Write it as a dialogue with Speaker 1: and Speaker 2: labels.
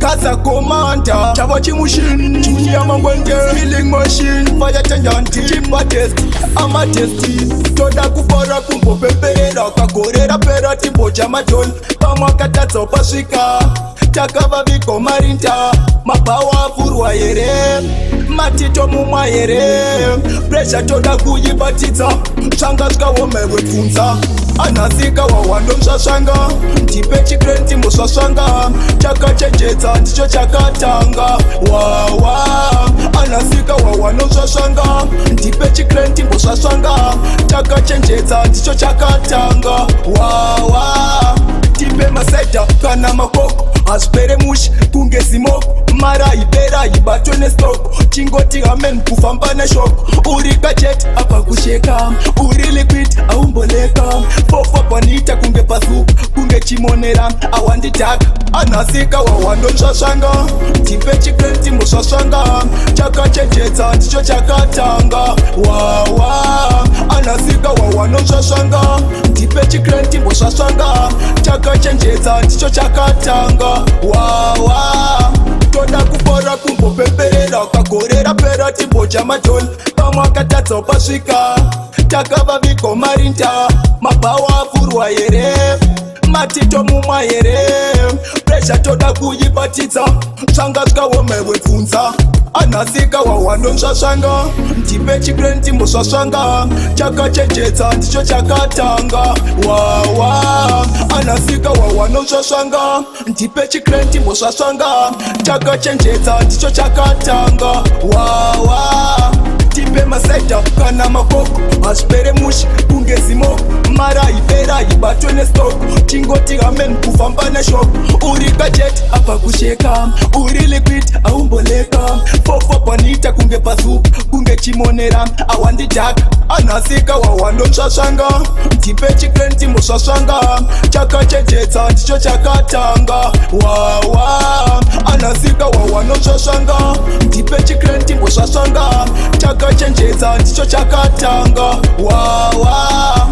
Speaker 1: Kaza commander, chava chimushin, junior mangwende, healing machine, fire tenyanti, chimba test, ama testi, toda kupora kumbo pepera, kakorera pera tipo jamatol, kama katatso paswika, takava viko marinta, mapawa furwa yere, matito mumwa yere, pressure toda kuyibatitsa, changa ska womewe funza, anasika wawando mshashanga, tipe chikrenti mushashanga, chaka chenjeza ndicho chakatanga, wawa, anasika wawando mshashanga, tipe chikrenti mushashanga, chaka chenjeza ndicho chakatanga, wawa, tipe maseta kana makoko, aspere mushi kunge simoko, mara ibera ibatwe ne stock, chingoti amen kufamba na shop, uri gadget apa kusheka, uri liquid aumboleka, fofo panita kunge pasuka, kunge chimonera awanditaka, anasika wawando mshashanga, tipe chikrenti mushashanga, chaka chenjeza ndicho chakatanga, wawa, anasika wawando mshashanga, tipe chikrenti mushashanga, chaka chenjeza ndicho chakatanga, wawa, toda kupora kumbo pepera, kakorera pera tipo jamatol, kama katatso paswika, takava viko marinta, mapawa furwa yere, matito mumwa yere, pressure toda kuyibatitsa, changa ska womewe funza, anasika wawando mshashanga, tipe chikrenti mushashanga, chaka chenjeza ndicho chakatanga, wawa, anasika wawando mshashanga, tipe chikrenti mushashanga, chaka chenjeza ndicho chakatanga, wawa, tipe maseta kana makoko, aspere mushi kunge simoko, mara ibera ibatwe ne stock, chingoti amen kufamba na shop, uri gadget apa kusheka, uri liquid aumboleka, fofo panita kunge pasuka, kunge chimonera awanditaka, anasika wawando mshashanga, tipe chikrenti mushashanga, chaka chenjeza ndicho chakatanga, wawa, anasika wawando mshashanga, tipe chikrenti mushashanga, chaka chenjeza ndicho chakatanga, wawa.